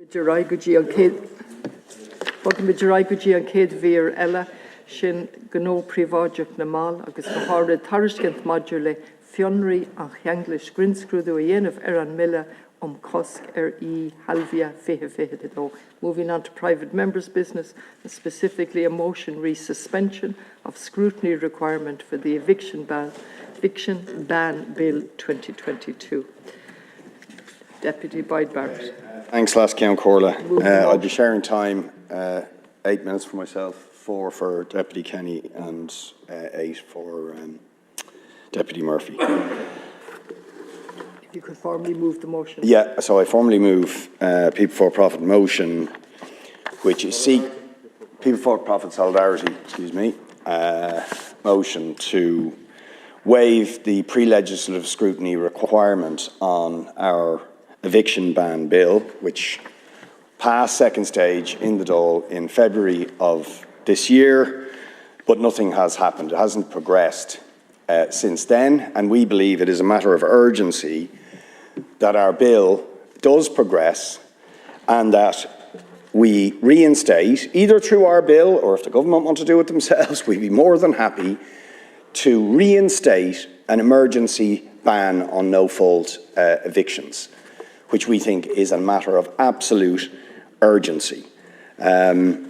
Midjaraiguji an céad vír eile sin gó príváideach na máil agus go háirid tairiscint maidir le fionraí an cheanglis grinscrúdú a dhéanamh an mille cosc halvia fihe. Moving on to private members' business, and specifically a motion re-suspension of scrutiny requirement for the Eviction Ban Bill 2022. Deputy Boyd Barrett. Thanks, Last Count Corla. I'll be sharing time, 8 minutes for myself, 4 for Deputy Kenny and 8 for Deputy Murphy. If you could formally move the motion. Yeah, so I formally move People for Profit motion, which is People for Profit Solidarity, motion to waive the pre-legislative scrutiny requirement on our Eviction Ban Bill, which passed second stage in the Dáil in February of this year, but nothing has happened. It hasn't progressed since then, and we believe it is a matter of urgency that our bill does progress and that we reinstate, either through our bill or if the government want to do it themselves, we'd be more than happy to reinstate an emergency ban on no-fault evictions, which we think is a matter of absolute urgency. And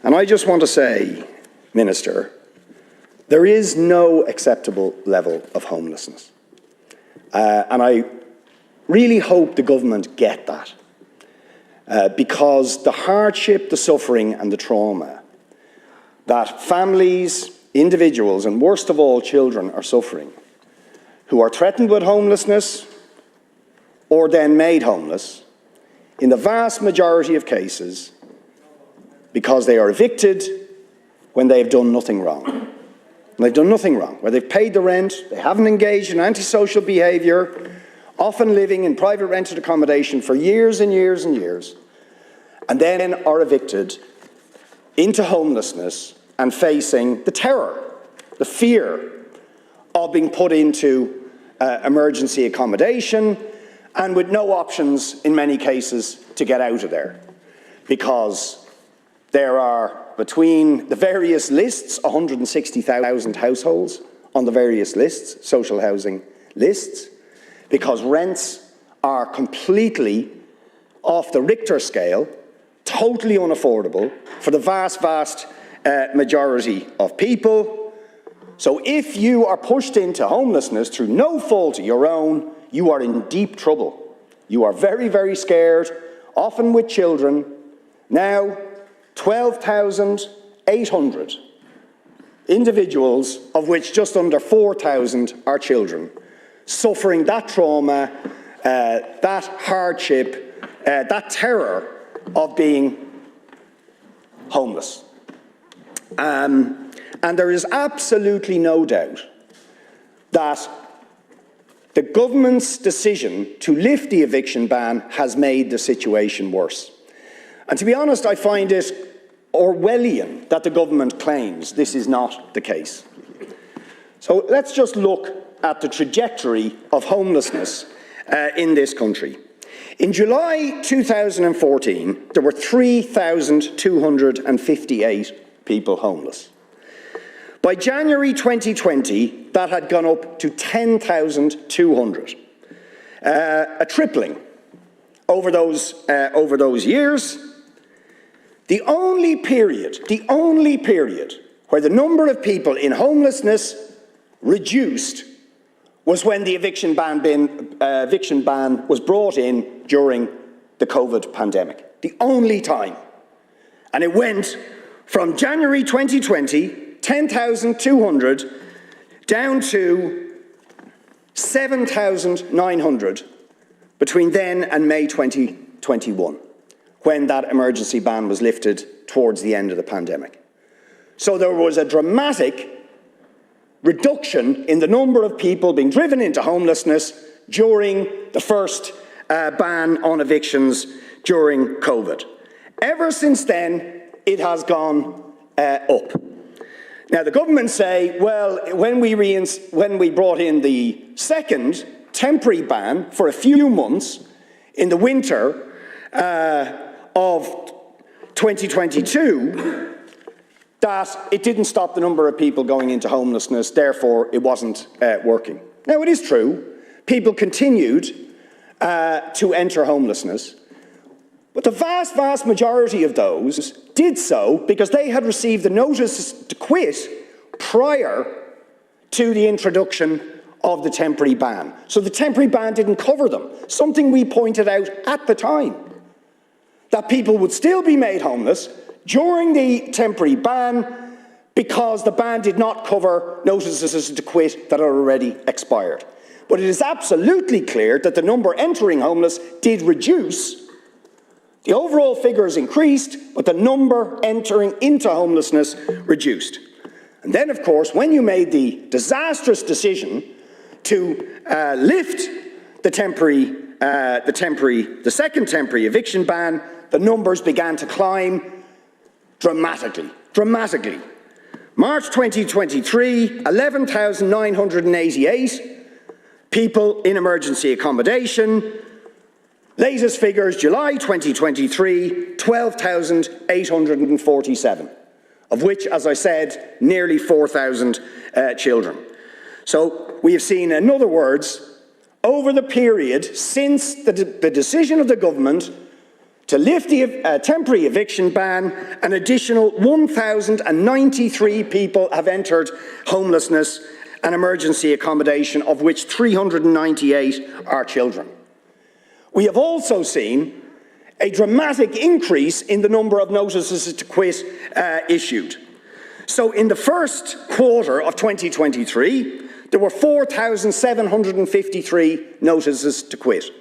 I just want to say, Minister, there is no acceptable level of homelessness. And I really hope the government get that, because the hardship, the suffering and the trauma that families, individuals and worst of all children are suffering, who are threatened with homelessness or then made homeless, in the vast majority of cases because they are evicted when they have done nothing wrong. And they've done nothing wrong, where they've paid the rent, they haven't engaged in antisocial behaviour, often living in private rented accommodation for years and years and years, and then are evicted into homelessness and facing the terror, the fear of being put into emergency accommodation and with no options in many cases to get out of there, because there are, between the various lists, 160,000 households on the various lists, social housing lists, because rents are completely off the Richter scale, totally unaffordable for the vast majority of people. So if you are pushed into homelessness through no fault of your own, you are in deep trouble. You are very, very scared, often with children. Now, 12,800 individuals, of which just under 4,000 are children, suffering that trauma, that hardship, that terror of being homeless. And there is absolutely no doubt that the government's decision to lift the eviction ban has made the situation worse. And to be honest, I find it Orwellian that the government claims this is not the case. So let's just look at the trajectory of homelessness in this country. In July 2014, there were 3,258 people homeless. By January 2020, that had gone up to 10,200, a tripling over those years. The only period where the number of people in homelessness reduced was when the eviction ban was brought in during the COVID pandemic. The only time. And it went from January 2020, 10,200, down to 7,900 between then and May 2021, when that emergency ban was lifted towards the end of the pandemic. So there was a dramatic reduction in the number of people being driven into homelessness during the first ban on evictions during COVID. Ever since then, it has gone up. Now, the government say, well, when we brought in the second temporary ban for a few months in the winter of 2022 that it didn't stop the number of people going into homelessness, therefore it wasn't working. Now, it is true, people continued to enter homelessness, but the vast, vast majority of those did so because they had received the notice to quit prior to the introduction of the temporary ban. So the temporary ban didn't cover them, something we pointed out at the time, that people would still be made homeless during the temporary ban because the ban did not cover notices to quit that are already expired. But it is absolutely clear that the number entering homeless did reduce. The overall figures increased, but the number entering into homelessness reduced. And then, of course, when you made the disastrous decision to lift the second temporary eviction ban, the numbers began to climb dramatically. March 2023, 11,988 people in emergency accommodation. Latest figures, July 2023, 12,847, of which, as I said, nearly 4,000 children. So we have seen, in other words, over the period since the decision of the government to lift the temporary eviction ban, an additional 1,093 people have entered homelessness and emergency accommodation, of which 398 are children. We have also seen a dramatic increase in the number of notices to quit issued. So in the first quarter of 2023, there were 4,753 notices to quit.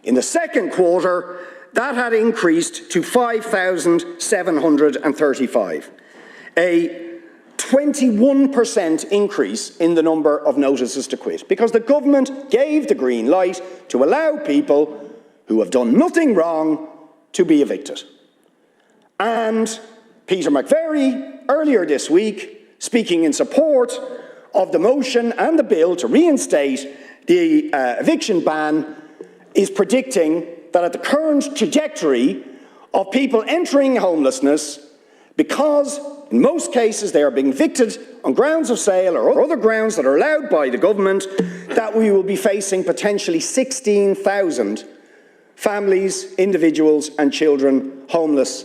In the second quarter, that had increased to 5,735, a 21% increase in the number of notices to quit, because the government gave the green light to allow people who have done nothing wrong to be evicted. And Peter McVerry, earlier this week, speaking in support of the motion and the bill to reinstate the eviction ban, is predicting that at the current trajectory of people entering homelessness, because in most cases they are being evicted on grounds of sale or other grounds that are allowed by the government, that we will be facing potentially 16,000 families, individuals and children homeless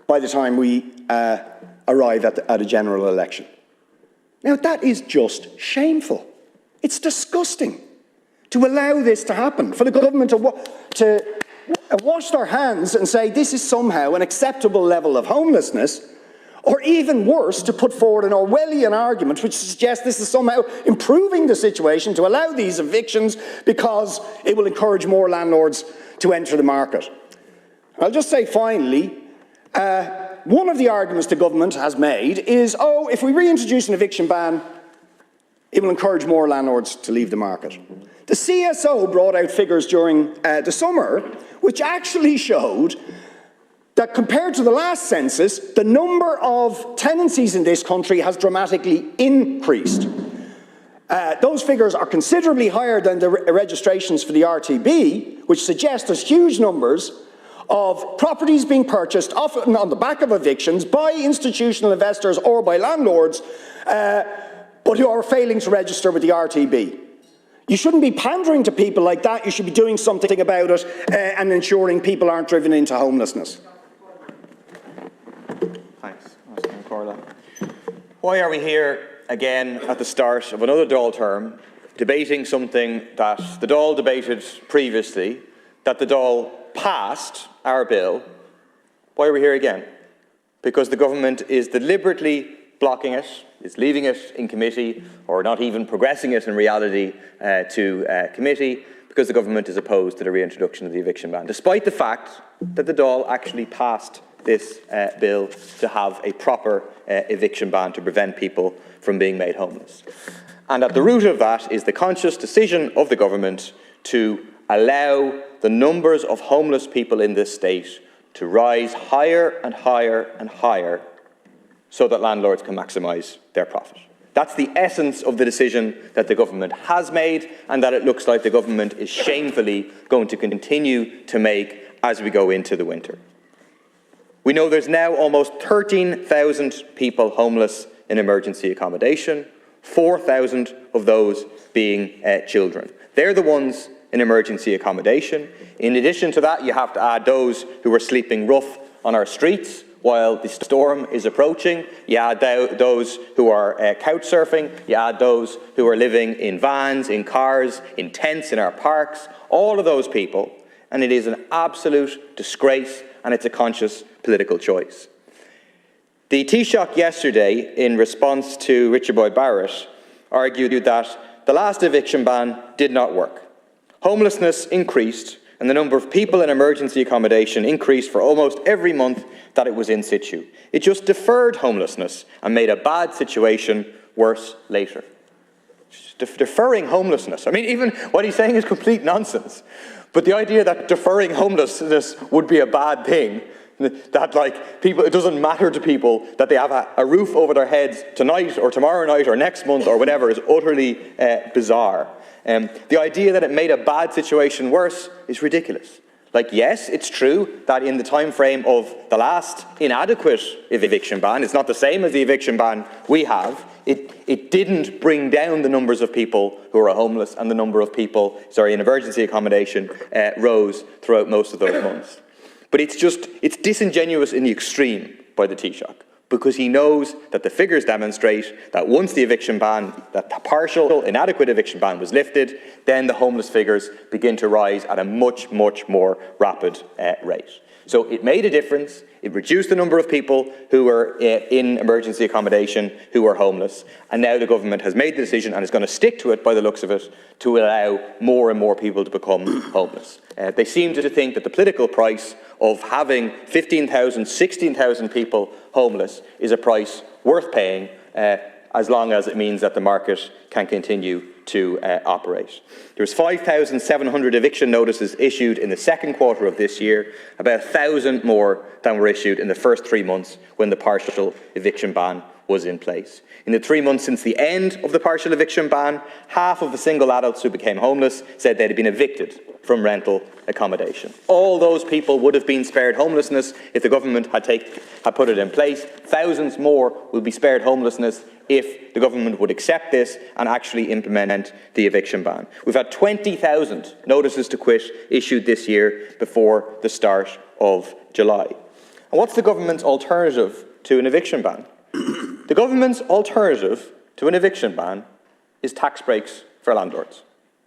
by the time we arrive at a general election. Now, that is just shameful. It's disgusting to allow this to happen, for the government to wash their hands and say this is somehow an acceptable level of homelessness, or even worse, to put forward an Orwellian argument which suggests this is somehow improving the situation to allow these evictions because it will encourage more landlords to enter the market. I'll just say finally, one of the arguments the government has made is, oh, if we reintroduce an eviction ban, it will encourage more landlords to leave the market. The CSO brought out figures during the summer which actually showed that compared to the last census, the number of tenancies in this country has dramatically increased. Those figures are considerably higher than the registrations for the RTB, which suggests there's huge numbers of properties being purchased, often on the back of evictions, by institutional investors or by landlords, but who are failing to register with the RTB. You shouldn't be pandering to people like that. You should be doing something about it and ensuring people aren't driven into homelessness. Thanks, Corla. Why are we here again at the start of another Dáil term, debating something that the Dáil debated previously, that the Dáil passed, our bill? Why are we here again? Because the government is deliberately blocking it, is leaving it in committee, or not even progressing it in reality to committee, because the government is opposed to the reintroduction of the eviction ban, despite the fact that the Dáil actually passed this bill to have a proper eviction ban to prevent people from being made homeless. And at the root of that is the conscious decision of the government to allow the numbers of homeless people in this state to rise higher and higher and higher so that landlords can maximise their profit. That's the essence of the decision that the government has made and that it looks like the government is shamefully going to continue to make as we go into the winter. We know there's now almost 13,000 people homeless in emergency accommodation, 4,000 of those being children. They're the ones in emergency accommodation. In addition to that, you have to add those who are sleeping rough on our streets while the storm is approaching. You add those who are couch surfing. You add those who are living in vans, in cars, in tents in our parks. All of those people. And it is an absolute disgrace, and it's a conscious political choice. The Taoiseach yesterday, in response to Richard Boyd Barrett, argued that the last eviction ban did not work. Homelessness increased, and the number of people in emergency accommodation increased for almost every month that it was in situ. It just deferred homelessness and made a bad situation worse later. Deferring homelessness. I mean, even what he's saying is complete nonsense. But the idea that deferring homelessness would be a bad thing, that like people, it doesn't matter to people that they have a roof over their heads tonight or tomorrow night or next month or whatever, is utterly bizarre. The idea that it made a bad situation worse is ridiculous. Like, yes, it's true that in the time frame of the last inadequate eviction ban, it's not the same as the eviction ban we have. It didn't bring down the numbers of people who are homeless, and the number of people, in emergency accommodation rose throughout most of those months. But it's disingenuous in the extreme by the Taoiseach, because he knows that the figures demonstrate that once the eviction ban, that the partial, inadequate eviction ban was lifted, then the homeless figures begin to rise at a much, much more rapid rate. So it made a difference. It reduced the number of people who were in emergency accommodation who were homeless. And now the government has made the decision, and is going to stick to it by the looks of it, to allow more and more people to become homeless. They seem to think that the political price of having 15,000, 16,000 people homeless is a price worth paying, as long as it means that the market can continue to operate. There was 5,700 eviction notices issued in the second quarter of this year, about 1,000 more than were issued in the first 3 months when the partial eviction ban was in place. In the 3 months since the end of the partial eviction ban, half of the single adults who became homeless said they had been evicted from rental accommodation. All those people would have been spared homelessness if the government had put it in place. Thousands more will be spared homelessness if the government would accept this and actually implement the eviction ban. We've had 20,000 notices to quit issued this year before the start of July. And what's the government's alternative to an eviction ban? The government's alternative to an eviction ban is tax breaks for landlords.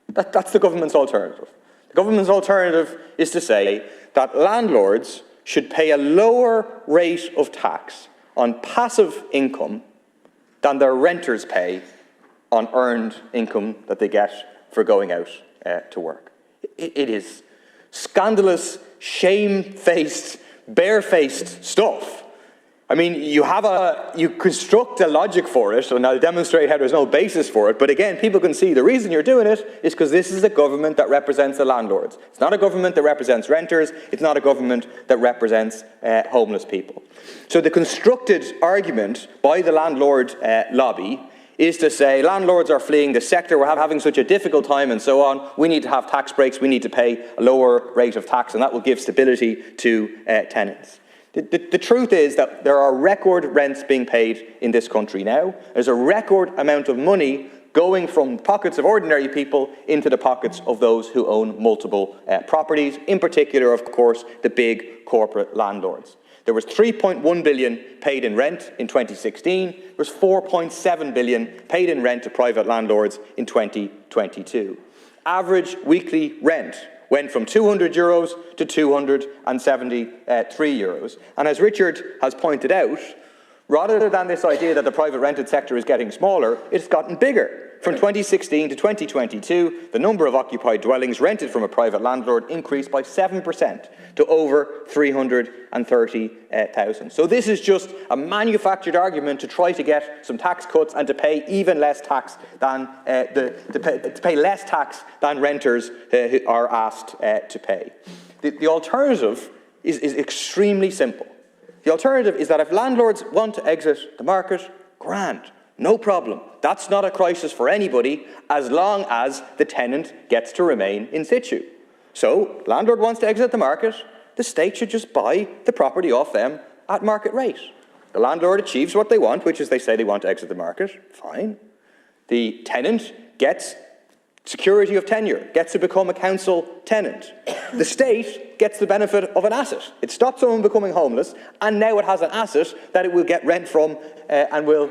That's the government's alternative. The government's alternative is to say that landlords should pay a lower rate of tax on passive income than their renters pay on earned income that they get for going out to work. It is scandalous, shame-faced, barefaced stuff. I mean, you construct a logic for it, and I'll demonstrate how there's no basis for it, but again, people can see the reason you're doing it is because this is a government that represents the landlords. It's not a government that represents renters. It's not a government that represents homeless people. So the constructed argument by the landlord lobby is to say landlords are fleeing the sector, we're having such a difficult time and so on, we need to have tax breaks, we need to pay a lower rate of tax, and that will give stability to tenants. The truth is that there are record rents being paid in this country now. There's a record amount of money going from pockets of ordinary people into the pockets of those who own multiple properties, in particular, of course, the big corporate landlords. There was $3.1 billion paid in rent in 2016. There was $4.7 billion paid in rent to private landlords in 2022. Average weekly rent went from €200 to €273. And as Richard has pointed out, rather than this idea that the private rented sector is getting smaller, it's gotten bigger. From 2016 to 2022, the number of occupied dwellings rented from a private landlord increased by 7% to over 330,000. So this is just a manufactured argument to try to get some tax cuts and to pay even less tax than less tax than renters who are asked to pay. The alternative is extremely simple. The alternative is that if landlords want to exit the market, grand. No problem. That's not a crisis for anybody as long as the tenant gets to remain in situ. So, landlord wants to exit the market, the state should just buy the property off them at market rate. The landlord achieves what they want, which is they say they want to exit the market, fine. The tenant gets security of tenure, gets to become a council tenant. The state gets the benefit of an asset. It stopped someone becoming homeless, and now it has an asset that it will get rent from and will...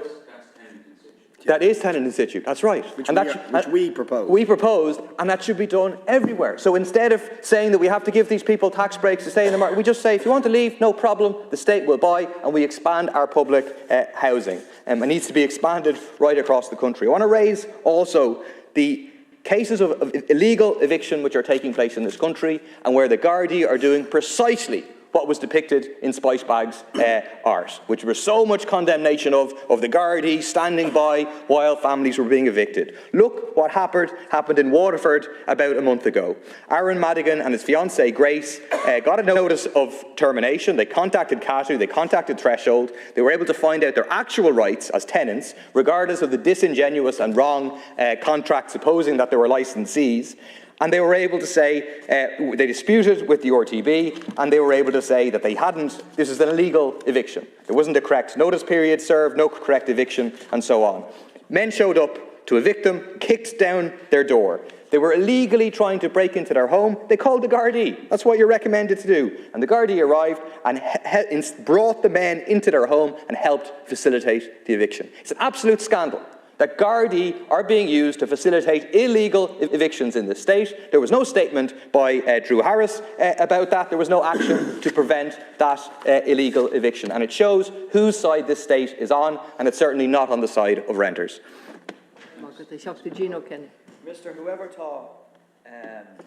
That is tenant in situ, that's right. Which we proposed. We proposed, and that should be done everywhere. So instead of saying that we have to give these people tax breaks to stay in the market, we just say, if you want to leave, no problem, the state will buy, and we expand our public housing. It needs to be expanded right across the country. I want to raise also the cases of illegal eviction which are taking place in this country, and where the Gardaí are doing precisely what was depicted in Spice Bag's art, which was so much condemnation of the Gardaí standing by while families were being evicted. Look what happened in Waterford about a month ago. Aaron Madigan and his fiancée Grace got a notice of termination. They contacted CATU, they contacted Threshold. They were able to find out their actual rights as tenants, regardless of the disingenuous and wrong contract supposing that they were licensees. And they were able to say, they disputed with the RTB, and they were able to say that they hadn't, this is an illegal eviction. There wasn't a correct notice period served, no correct eviction, and so on. Men showed up to evict them, kicked down their door. They were illegally trying to break into their home. They called the Gardaí. That's what you're recommended to do. And the Gardaí arrived and brought the men into their home and helped facilitate the eviction. It's an absolute scandal that Gardaí are being used to facilitate illegal evictions in this state. There was no statement by Drew Harris about that. There was no action to prevent that illegal eviction. And it shows whose side this state is on, and it's certainly not on the side of renters. Mr. Whoever thought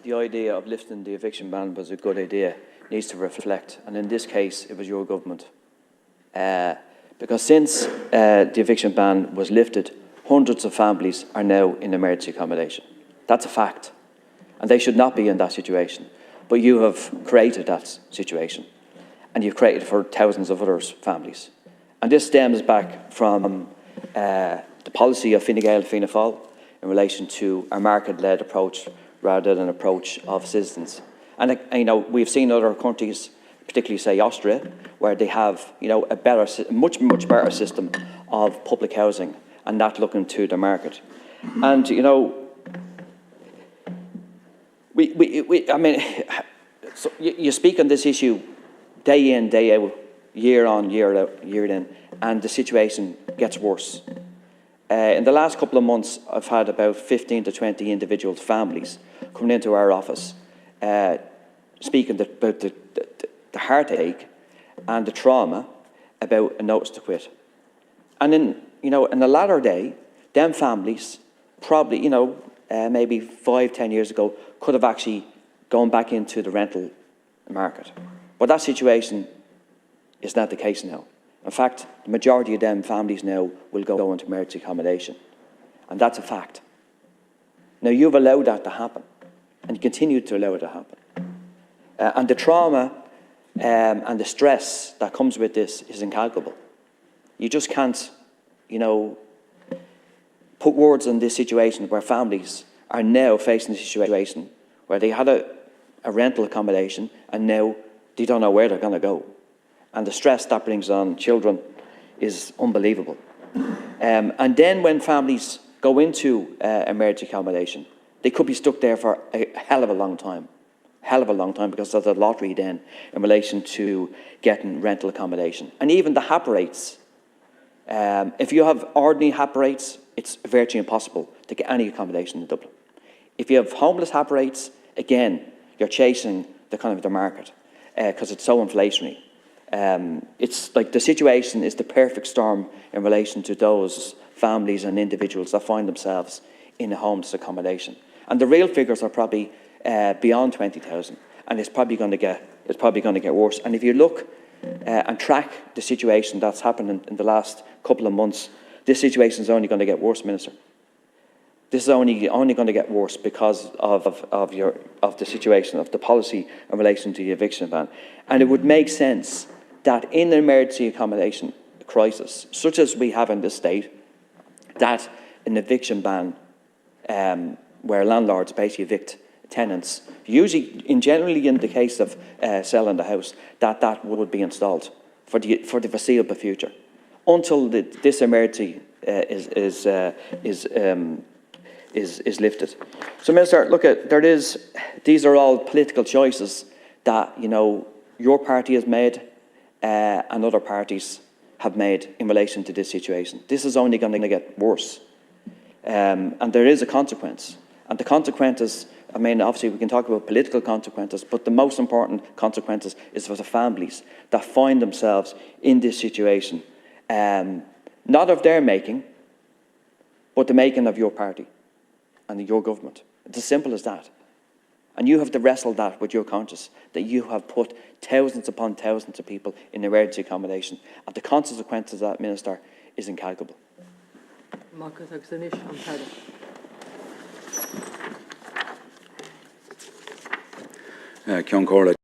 the idea of lifting the eviction ban was a good idea needs to reflect, and in this case it was your government. Because since the eviction ban was lifted, hundreds of families are now in emergency accommodation. That's a fact. And they should not be in that situation. But you have created that situation. And you've created it for thousands of other families. And this stems back from the policy of Fine Gael, Fianna Fáil in relation to a market-led approach rather than an approach of citizens. And you know, we've seen other countries, particularly say Austria, where they have a better, much better system of public housing, and not looking to the market. And I mean, so you speak on this issue day in, day out, year on, year out, year in, and the situation gets worse. In the last couple of months, I've had about 15 to 20 individual families coming into our office, speaking about the heartache and the trauma about a notice to quit. And then, in the latter day, them families probably, maybe 5-10 years ago, could have actually gone back into the rental market. But that situation is not the case now. In fact, the majority of them families now will go into emergency accommodation. And that's a fact. Now, you've allowed that to happen, and you continue to allow it to happen. And the trauma and the stress that comes with this is incalculable. You just can't put words on this situation where families are now facing a situation where they had a rental accommodation and now they don't know where they're going to go. And the stress that brings on children is unbelievable. And then when families go into emergency accommodation, they could be stuck there for a hell of a long time. Because there's a lottery then in relation to getting rental accommodation. And even the HAP rates. If you have ordinary HAP rates, it's virtually impossible to get any accommodation in Dublin. If you have homeless HAP rates, again, you're chasing the market because it's so inflationary. It's like the situation is the perfect storm in relation to those families and individuals that find themselves in a homeless accommodation. And the real figures are probably beyond 20,000, and it's probably going to get worse. And if you look and track the situation that's happened in the last couple of months, this situation is only going to get worse, Minister. This is only going to get worse because of the situation, of the policy in relation to the eviction ban. And it would make sense that in an emergency accommodation crisis, such as we have in this state, that an eviction ban, where landlords basically evict tenants, usually, generally in the case of selling the house, that would be installed for the foreseeable future, until this emergency is lifted. So, Minister, look these are all political choices that your party has made and other parties have made in relation to this situation. This is only going to get worse, and there is a consequence. And the consequences, I mean, obviously we can talk about political consequences, but the most important consequences is for the families that find themselves in this situation, not of their making, but the making of your party and your government. It's as simple as that. And you have to wrestle that with your conscience, that you have put thousands upon thousands of people in emergency accommodation, and the consequences of that, Minister, is incalculable. Ceann Comhairle.